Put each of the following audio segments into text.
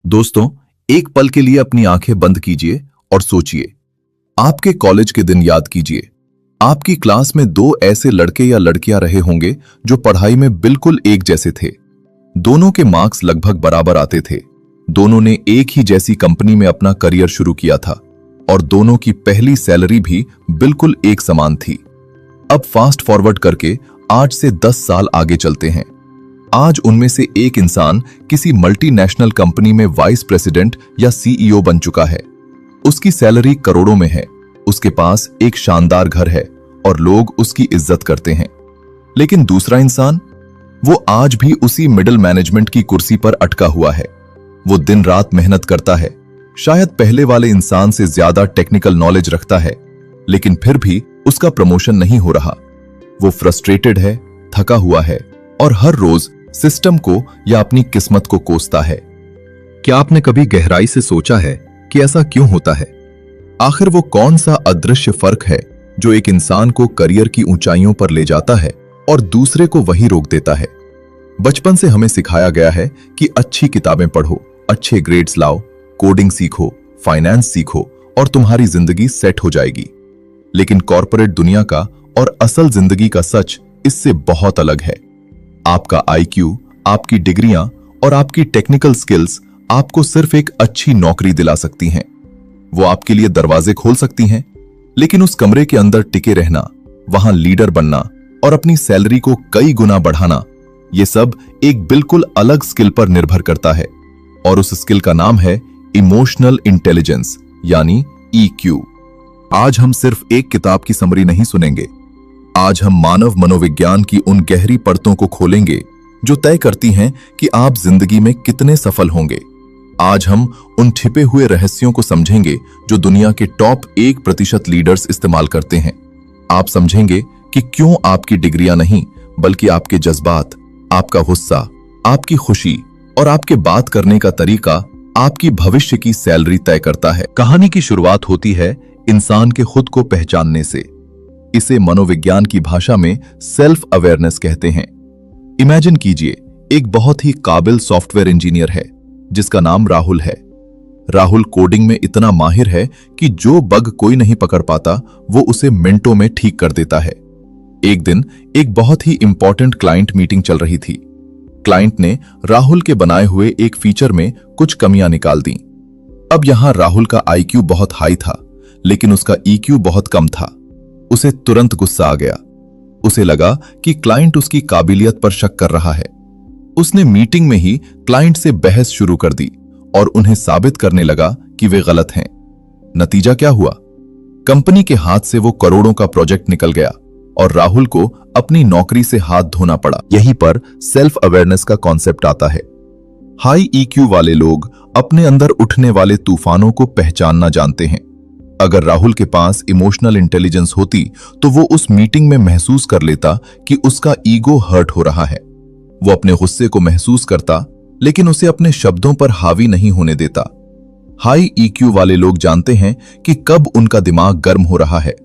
दोस्तों, एक पल के लिए अपनी आंखें बंद कीजिए और सोचिए। आपके कॉलेज के दिन याद कीजिए। आपकी क्लास में दो ऐसे लड़के या लड़कियां रहे होंगे जो पढ़ाई में बिल्कुल एक जैसे थे। दोनों के मार्क्स लगभग बराबर आते थे। दोनों ने एक ही जैसी कंपनी में अपना करियर शुरू किया था और दोनों की पहली सैलरी भी बिल्कुल एक समान थी। अब फास्ट फॉरवर्ड करके आज से 10 साल आगे चलते हैं। आज उनमें से एक इंसान किसी मल्टीनेशनल कंपनी में वाइस प्रेसिडेंट या सीईओ बन चुका है। उसकी सैलरी करोड़ों में है, उसके पास एक शानदार घर है और लोग उसकी इज्जत करते हैं। लेकिन दूसरा इंसान, वो आज भी उसी मिडिल मैनेजमेंट की कुर्सी पर अटका हुआ है। वो दिन रात मेहनत करता है, शायद पहले वाले इंसान से ज्यादा टेक्निकल नॉलेज रखता है, लेकिन फिर भी उसका प्रमोशन नहीं हो रहा। वो फ्रस्ट्रेटेड है, थका हुआ है और हर रोज सिस्टम को या अपनी किस्मत को कोसता है। क्या आपने कभी गहराई से सोचा है कि ऐसा क्यों होता है? आखिर वो कौन सा अदृश्य फर्क है जो एक इंसान को करियर की ऊंचाइयों पर ले जाता है और दूसरे को वहीं रोक देता है? बचपन से हमें सिखाया गया है कि अच्छी किताबें पढ़ो, अच्छे ग्रेड्स लाओ, कोडिंग सीखो, फाइनेंस सीखो और तुम्हारी जिंदगी सेट हो जाएगी। लेकिन कॉर्पोरेट दुनिया का और असल जिंदगी का सच इससे बहुत अलग है। आपका आईक्यू, आपकी डिग्रियां और आपकी टेक्निकल स्किल्स आपको सिर्फ एक अच्छी नौकरी दिला सकती हैं। वो आपके लिए दरवाजे खोल सकती हैं, लेकिन उस कमरे के अंदर टिके रहना, वहां लीडर बनना और अपनी सैलरी को कई गुना बढ़ाना, ये सब एक बिल्कुल अलग स्किल पर निर्भर करता है। और उस स्किल का नाम है इमोशनल इंटेलिजेंस, यानी ईक्यू। आज हम सिर्फ एक किताब की समरी नहीं सुनेंगे। आज हम मानव मनोविज्ञान की उन गहरी परतों को खोलेंगे जो तय करती हैं कि आप जिंदगी में कितने सफल होंगे। आज हम उन छिपे हुए रहस्यों को समझेंगे जो दुनिया के टॉप 1% लीडर्स इस्तेमाल करते हैं। आप समझेंगे कि क्यों आपकी डिग्रियां नहीं, बल्कि आपके जज्बात, आपका गुस्सा, आपकी खुशी और आपके बात करने का तरीका आपकी भविष्य की सैलरी तय करता है। कहानी की शुरुआत होती है इंसान के खुद को पहचानने से। इसे मनोविज्ञान की भाषा में सेल्फ अवेयरनेस कहते हैं। इमेजिन कीजिए, एक बहुत ही काबिल सॉफ्टवेयर इंजीनियर है जिसका नाम राहुल है। राहुल कोडिंग में इतना माहिर है कि जो बग कोई नहीं पकड़ पाता वो उसे मिनटों में ठीक कर देता है। एक दिन एक बहुत ही इंपॉर्टेंट क्लाइंट मीटिंग चल रही थी। क्लाइंट ने राहुल के बनाए हुए एक फीचर में कुछ कमियां निकाल दी। अब यहां राहुल का आईक्यू बहुत हाई था, लेकिन उसका ईक्यू बहुत कम था। उसे तुरंत गुस्सा आ गया। उसे लगा कि क्लाइंट उसकी काबिलियत पर शक कर रहा है। उसने मीटिंग में ही क्लाइंट से बहस शुरू कर दी और उन्हें साबित करने लगा कि वे गलत हैं। नतीजा क्या हुआ? कंपनी के हाथ से वो करोड़ों का प्रोजेक्ट निकल गया और राहुल को अपनी नौकरी से हाथ धोना पड़ा। यहीं पर सेल्फ अवेयरनेस का कॉन्सेप्ट आता है। हाई ईक्यू वाले लोग अपने अंदर उठने वाले तूफानों को पहचानना जानते हैं। अगर राहुल के पास इमोशनल इंटेलिजेंस होती तो वो उस मीटिंग में महसूस कर लेता कि उसका ईगो हर्ट हो रहा है। वो अपने गुस्से को महसूस करता, लेकिन उसे अपने शब्दों पर हावी नहीं होने देता। हाई ईक्यू वाले लोग जानते हैं कि कब उनका दिमाग गर्म हो रहा है,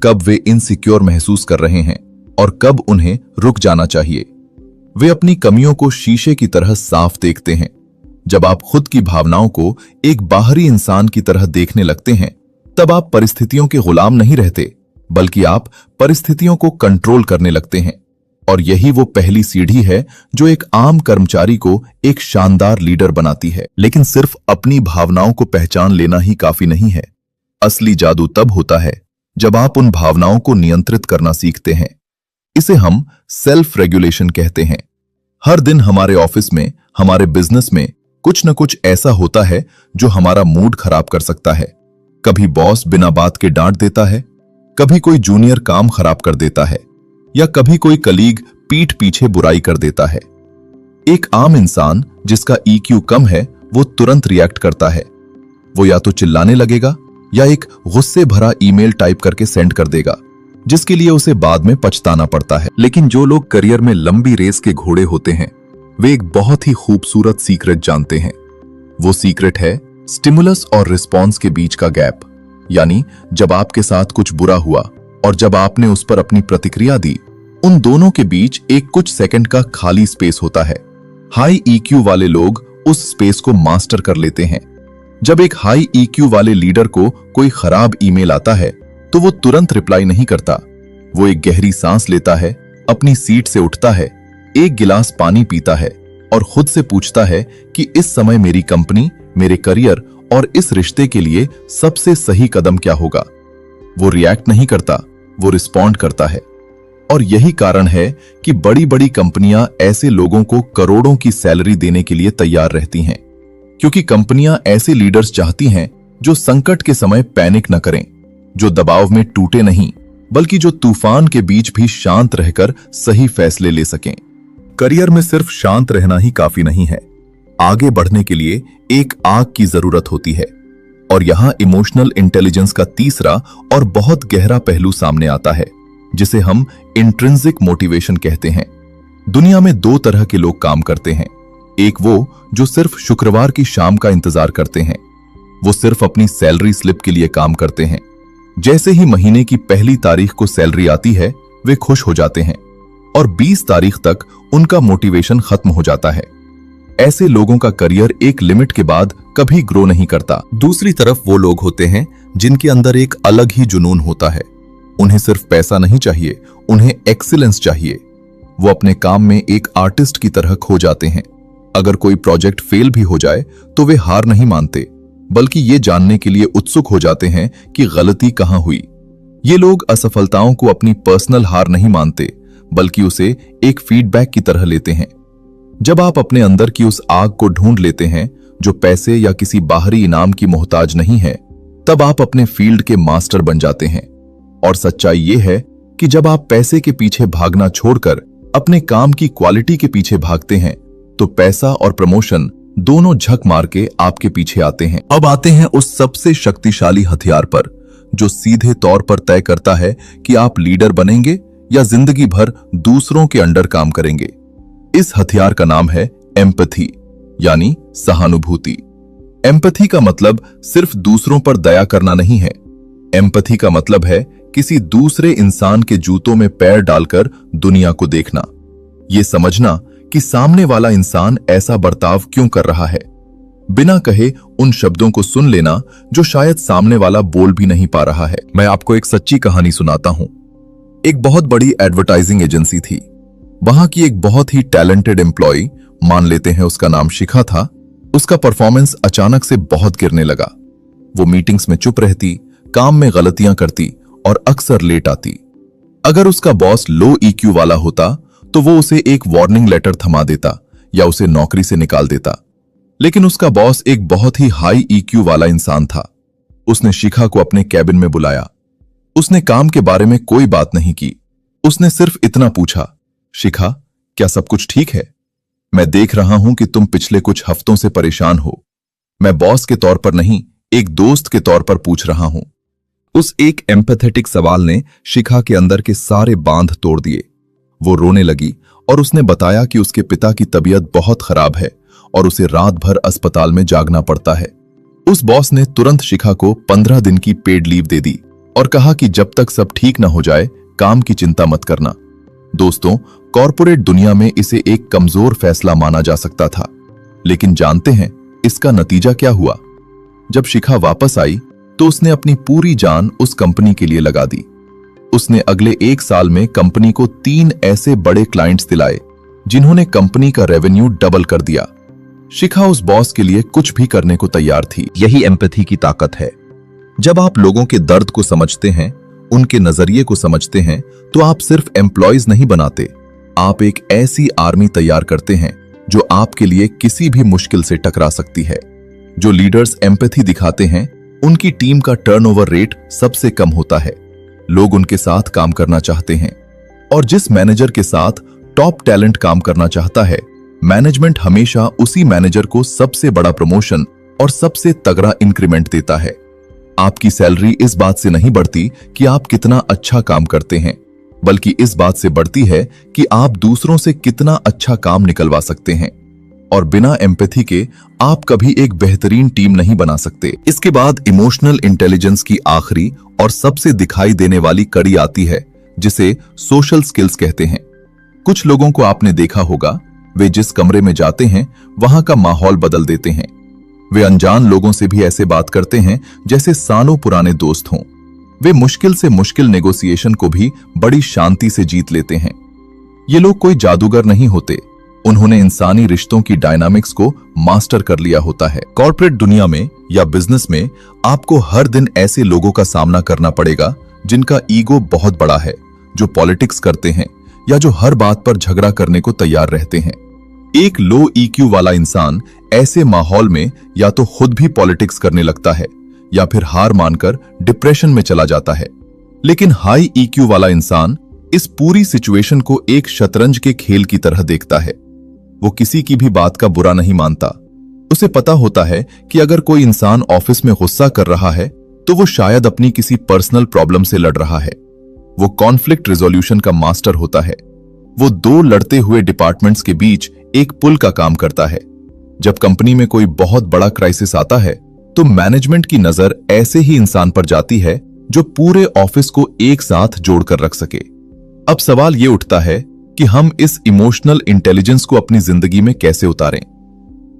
कब वे इनसिक्योर महसूस कर रहे हैं और कब उन्हें रुक जाना चाहिए। वे अपनी कमियों को शीशे की तरह साफ देखते हैं। जब आप खुद की भावनाओं को एक बाहरी इंसान की तरह देखने लगते हैं, तब आप परिस्थितियों के गुलाम नहीं रहते, बल्कि आप परिस्थितियों को कंट्रोल करने लगते हैं। और यही वो पहली सीढ़ी है जो एक आम कर्मचारी को एक शानदार लीडर बनाती है। लेकिन सिर्फ अपनी भावनाओं को पहचान लेना ही काफी नहीं है। असली जादू तब होता है जब आप उन भावनाओं को नियंत्रित करना सीखते हैं। इसे हम सेल्फ रेगुलेशन कहते हैं। हर दिन हमारे ऑफिस में, हमारे बिजनेस में कुछ न कुछ ऐसा होता है जो हमारा मूड खराब कर सकता है। कभी बॉस बिना बात के डांट देता है, कभी कोई जूनियर काम खराब कर देता है, या कभी कोई कलीग पीठ पीछे बुराई कर देता है। एक आम इंसान जिसका ईक्यू कम है, वो तुरंत रिएक्ट करता है। वो या तो चिल्लाने लगेगा या एक गुस्से भरा ईमेल टाइप करके सेंड कर देगा, जिसके लिए उसे बाद में पछताना पड़ता है। लेकिन जो लोग करियर में लंबी रेस के घोड़े होते हैं, वे एक बहुत ही खूबसूरत सीक्रेट जानते हैं। वो सीक्रेट है स्टिमुलस और रिस्पॉन्स के बीच का गैप। यानी जब आपके साथ कुछ बुरा हुआ और जब आपने उस पर अपनी प्रतिक्रिया दी, उन दोनों के बीच एक कुछ सेकंड का खाली स्पेस होता है। हाई ईक्यू वाले लोग उस स्पेस को मास्टर कर लेते हैं। जब एक हाई ईक्यू वाले लीडर को कोई खराब ईमेल आता है तो वो तुरंत रिप्लाई नहीं करता। वो एक गहरी सांस लेता है, अपनी सीट से उठता है, एक गिलास पानी पीता है और खुद से पूछता है कि इस समय मेरी कंपनी, मेरे करियर और इस रिश्ते के लिए सबसे सही कदम क्या होगा। वो रिएक्ट नहीं करता, वो रिस्पॉन्ड करता है। और यही कारण है कि बड़ी बड़ी कंपनियां ऐसे लोगों को करोड़ों की सैलरी देने के लिए तैयार रहती हैं, क्योंकि कंपनियां ऐसे लीडर्स चाहती हैं जो संकट के समय पैनिक न करें, जो दबाव में टूटे नहीं, बल्कि जो तूफान के बीच भी शांत रहकर सही फैसले ले सकें। करियर में सिर्फ शांत रहना ही काफी नहीं है, आगे बढ़ने के लिए एक आग की जरूरत होती है। और यहां इमोशनल इंटेलिजेंस का तीसरा और बहुत गहरा पहलू सामने आता है, जिसे हम इंट्रिंसिक मोटिवेशन कहते हैं। दुनिया में दो तरह के लोग काम करते हैं। एक वो जो सिर्फ शुक्रवार की शाम का इंतजार करते हैं। वो सिर्फ अपनी सैलरी स्लिप के लिए काम करते हैं। जैसे ही महीने की पहली तारीख को सैलरी आती है, वे खुश हो जाते हैं और 20 तारीख तक उनका मोटिवेशन खत्म हो जाता है। ऐसे लोगों का करियर एक लिमिट के बाद कभी ग्रो नहीं करता। दूसरी तरफ वो लोग होते हैं जिनके अंदर एक अलग ही जुनून होता है। उन्हें सिर्फ पैसा नहीं चाहिए, उन्हें एक्सीलेंस चाहिए। वो अपने काम में एक आर्टिस्ट की तरह खो जाते हैं। अगर कोई प्रोजेक्ट फेल भी हो जाए तो वे हार नहीं मानते, बल्कि ये जानने के लिए उत्सुक हो जाते हैं कि गलती कहां हुई। ये लोग असफलताओं को अपनी पर्सनल हार नहीं मानते, बल्कि उसे एक फीडबैक की तरह लेते हैं। जब आप अपने अंदर की उस आग को ढूंढ लेते हैं जो पैसे या किसी बाहरी इनाम की मोहताज नहीं है, तब आप अपने फील्ड के मास्टर बन जाते हैं। और सच्चाई ये है कि जब आप पैसे के पीछे भागना छोड़कर अपने काम की क्वालिटी के पीछे भागते हैं, तो पैसा और प्रमोशन दोनों झक मार के आपके पीछे आते हैं। अब आते हैं उस सबसे शक्तिशाली हथियार पर, जो सीधे तौर पर तय करता है कि आप लीडर बनेंगे या जिंदगी भर दूसरों के अंडर काम करेंगे। इस हथियार का नाम है एम्पैथी, यानी सहानुभूति। एम्पैथी का मतलब सिर्फ दूसरों पर दया करना नहीं है। एम्पैथी का मतलब है किसी दूसरे इंसान के जूतों में पैर डालकर दुनिया को देखना, ये समझना कि सामने वाला इंसान ऐसा बर्ताव क्यों कर रहा है। बिना कहे उन शब्दों को सुन लेना जो शायद सामने वाला बोल भी नहीं पा रहा है। मैं आपको एक सच्ची कहानी सुनाता हूं। एक बहुत बड़ी एडवर्टाइजिंग एजेंसी थी। वहां की एक बहुत ही टैलेंटेड एम्प्लॉय, मान लेते हैं उसका नाम शिखा था, उसका परफॉर्मेंस अचानक से बहुत गिरने लगा। वो मीटिंग्स में चुप रहती, काम में गलतियां करती और अक्सर लेट आती। अगर उसका बॉस लो ईक्यू वाला होता तो वो उसे एक वार्निंग लेटर थमा देता या उसे नौकरी से निकाल देता। लेकिन उसका बॉस एक बहुत ही हाई ईक्यू वाला इंसान था। उसने शिखा को अपने कैबिन में बुलाया। उसने काम के बारे में कोई बात नहीं की। उसने सिर्फ इतना पूछा, शिखा, क्या सब कुछ ठीक है? मैं देख रहा हूं कि तुम पिछले कुछ हफ्तों से परेशान हो। मैं बॉस के तौर पर नहीं, एक दोस्त के तौर पर पूछ रहा हूं। उस एक एम्पैथेटिक सवाल ने शिखा के अंदर के सारे बांध तोड़ दिए। वो रोने लगी और उसने बताया कि उसके पिता की तबीयत बहुत खराब है और उसे रात भर अस्पताल में जागना पड़ता है। उस बॉस ने तुरंत शिखा को 15 दिन की पेड लीव दे दी और कहा कि जब तक सब ठीक ना हो जाए, काम की चिंता मत करना। दोस्तों, कॉर्पोरेट दुनिया में इसे एक कमजोर फैसला माना जा सकता था, लेकिन जानते हैं इसका नतीजा क्या हुआ? जब शिखा वापस आई तो उसने अपनी पूरी जान उस कंपनी के लिए लगा दी। उसने अगले 1 साल में कंपनी को 3 ऐसे बड़े क्लाइंट्स दिलाए जिन्होंने कंपनी का रेवेन्यू डबल कर दिया। शिखा उस बॉस के लिए कुछ भी करने को तैयार थी। यही एम्पैथी की ताकत है। जब आप लोगों के दर्द को समझते हैं, उनके नजरिए को समझते हैं, तो आप सिर्फ एम्प्लॉयज नहीं बनाते, आप एक ऐसी आर्मी तैयार करते हैं जो आपके लिए किसी भी मुश्किल से टकरा सकती है। जो लीडर्स एम्पैथी दिखाते हैं, उनकी टीम का टर्नओवर रेट सबसे कम होता है। लोग उनके साथ काम करना चाहते हैं। और जिस मैनेजर के साथ टॉप टैलेंट काम करना चाहता है, मैनेजमेंट हमेशा उसी मैनेजर को सबसे बड़ा प्रमोशन और सबसे तगड़ा इंक्रीमेंट देता है। आपकी सैलरी इस बात से नहीं बढ़ती कि आप कितना अच्छा काम करते हैं, बल्कि इस बात से बढ़ती है कि आप दूसरों से कितना अच्छा काम निकलवा सकते हैं। और बिना एम्पैथी के आप कभी एक बेहतरीन टीम नहीं बना सकते। इसके बाद इमोशनल इंटेलिजेंस की आखिरी और सबसे दिखाई देने वाली कड़ी आती है, जिसे सोशल स्किल्स कहते हैं। कुछ लोगों को आपने देखा होगा, वे जिस कमरे में जाते हैं वहां का माहौल बदल देते हैं। वे अनजान लोगों से भी ऐसे बात करते हैं जैसे सालों पुराने दोस्त हों। वे मुश्किल से मुश्किल नेगोशिएशन को भी बड़ी शांति से जीत लेते हैं। ये लोग कोई जादूगर नहीं होते, उन्होंने इंसानी रिश्तों की डायनामिक्स को मास्टर कर लिया होता है। कॉर्पोरेट दुनिया में या बिजनेस में आपको हर दिन ऐसे लोगों का सामना करना पड़ेगा जिनका ईगो बहुत बड़ा है, जो पॉलिटिक्स करते हैं या जो हर बात पर झगड़ा करने को तैयार रहते हैं। एक लो ईक्यू वाला इंसान ऐसे माहौल में या तो खुद भी पॉलिटिक्स करने लगता है या फिर हार मानकर डिप्रेशन में चला जाता है। लेकिन हाई ईक्यू वाला इंसान इस पूरी सिचुएशन को एक शतरंज के खेल की तरह देखता है। वो किसी की भी बात का बुरा नहीं मानता। उसे पता होता है कि अगर कोई इंसान ऑफिस में गुस्सा कर रहा है तो वो शायद अपनी किसी पर्सनल प्रॉब्लम से लड़ रहा है। वो कॉन्फ्लिक्ट रिजोल्यूशन का मास्टर होता है। वो दो लड़ते हुए डिपार्टमेंट्स के बीच एक पुल का काम करता है। जब कंपनी में कोई बहुत बड़ा क्राइसिस आता है तो मैनेजमेंट की नजर ऐसे ही इंसान पर जाती है जो पूरे ऑफिस को एक साथ जोड़कर रख सके। अब सवाल ये उठता है कि हम इस इमोशनल इंटेलिजेंस को अपनी जिंदगी में कैसे उतारें।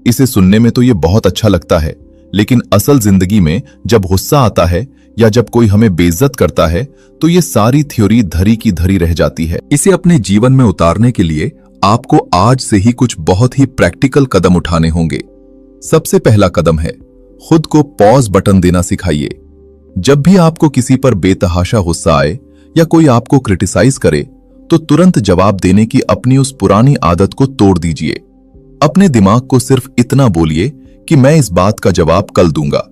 इसे सुनने में तो ये बहुत अच्छा लगता है, लेकिन असल जिंदगी में जब गुस्सा आता है या जब कोई हमें बेइज्जत करता है तो ये सारी थ्योरी धरी की धरी रह जाती है। इसे अपने जीवन में उतारने के लिए आपको आज से ही कुछ बहुत ही प्रैक्टिकल कदम उठाने होंगे। सबसे पहला कदम है खुद को पॉज बटन देना सिखाइए। जब भी आपको किसी पर बेतहाशा गुस्सा आए या कोई आपको क्रिटिसाइज करे तो तुरंत जवाब देने की अपनी उस पुरानी आदत को तोड़ दीजिए। अपने दिमाग को सिर्फ इतना बोलिए कि मैं इस बात का जवाब कल दूंगा।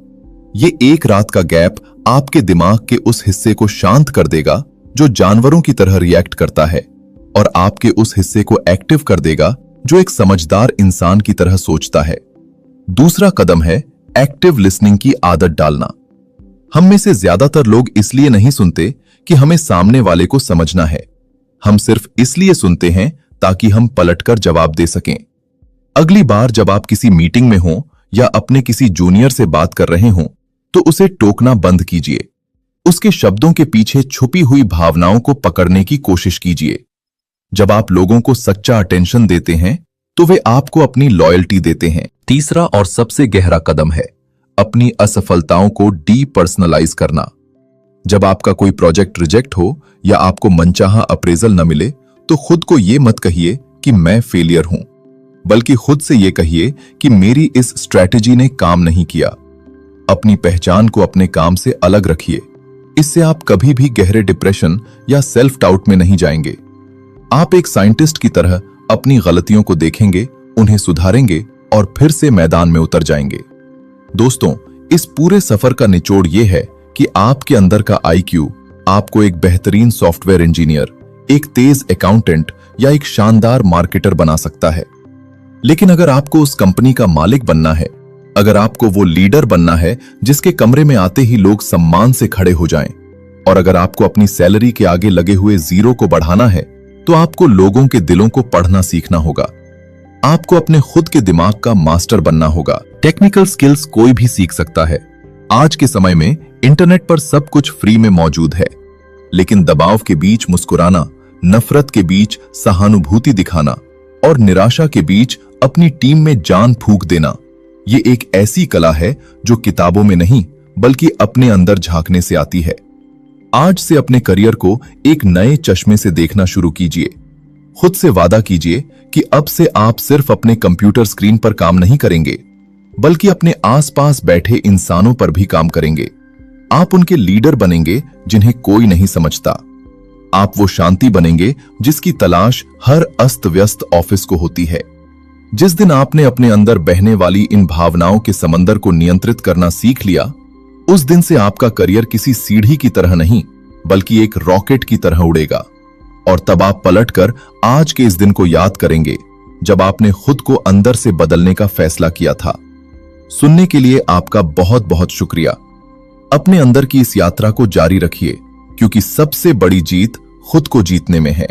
ये एक रात का गैप आपके दिमाग के उस हिस्से को शांत कर देगा जो जानवरों की तरह रिएक्ट करता है, और आपके उस हिस्से को एक्टिव कर देगा जो एक समझदार इंसान की तरह सोचता है। दूसरा कदम है एक्टिव लिसनिंग की आदत डालना। हम में से ज्यादातर लोग इसलिए नहीं सुनते कि हमें सामने वाले को समझना है। हम सिर्फ इसलिए सुनते हैं ताकि हम पलटकर जवाब दे सकें। अगली बार जब आप किसी मीटिंग में हों या अपने किसी जूनियर से बात कर रहे हों तो उसे टोकना बंद कीजिए। उसके शब्दों के पीछे छुपी हुई भावनाओं को पकड़ने की कोशिश कीजिए। जब आप लोगों को सच्चा अटेंशन देते हैं तो वे आपको अपनी लॉयल्टी देते हैं। तीसरा और सबसे गहरा कदम है अपनी असफलताओं को डीपर्सनलाइज करना। जब आपका कोई प्रोजेक्ट रिजेक्ट हो या आपको मनचाहा अप्रेजल न मिले तो खुद को यह मत कहिए कि मैं फेलियर हूं, बल्कि खुद से यह कहिए कि मेरी इस स्ट्रैटेजी ने काम नहीं किया। अपनी पहचान को अपने काम से अलग रखिए। इससे आप कभी भी गहरे डिप्रेशन या सेल्फ डाउट में नहीं जाएंगे। आप एक साइंटिस्ट की तरह अपनी गलतियों को देखेंगे, उन्हें सुधारेंगे और फिर से मैदान में उतर जाएंगे। दोस्तों, इस पूरे सफर का निचोड़ यह है कि आपके अंदर का आईक्यू आपको एक बेहतरीन सॉफ्टवेयर इंजीनियर, एक तेज अकाउंटेंट या एक शानदार मार्केटर बना सकता है। लेकिन अगर आपको उस कंपनी का मालिक बनना है, अगर आपको वो लीडर बनना है जिसके कमरे में आते ही लोग सम्मान से खड़े हो जाएं, और अगर आपको अपनी सैलरी के आगे लगे हुए जीरो को बढ़ाना है, तो आपको लोगों के दिलों को पढ़ना सीखना होगा। आपको अपने खुद के दिमाग का मास्टर बनना होगा। टेक्निकल स्किल्स कोई भी सीख सकता है। आज के समय में इंटरनेट पर सब कुछ फ्री में मौजूद है, लेकिन दबाव के बीच मुस्कुराना, नफरत के बीच सहानुभूति दिखाना और निराशा के बीच अपनी टीम में जान फूंक देना, ये एक ऐसी कला है जो किताबों में नहीं बल्कि अपने अंदर झांकने से आती है। आज से अपने करियर को एक नए चश्मे से देखना शुरू कीजिए। खुद से वादा कीजिए कि अब से आप सिर्फ अपने कंप्यूटर स्क्रीन पर काम नहीं करेंगे, बल्कि अपने आसपास बैठे इंसानों पर भी काम करेंगे। आप उनके लीडर बनेंगे जिन्हें कोई नहीं समझता। आप वो शांति बनेंगे जिसकी तलाश हर अस्त व्यस्त ऑफिस को होती है। जिस दिन आपने अपने अंदर बहने वाली इन भावनाओं के समंदर को नियंत्रित करना सीख लिया, उस दिन से आपका करियर किसी सीढ़ी की तरह नहीं बल्कि एक रॉकेट की तरह उड़ेगा। और तब आप पलटकर आज के इस दिन को याद करेंगे जब आपने खुद को अंदर से बदलने का फैसला किया था। सुनने के लिए आपका बहुत बहुत शुक्रिया। अपने अंदर की इस यात्रा को जारी रखिए, क्योंकि सबसे बड़ी जीत खुद को जीतने में है।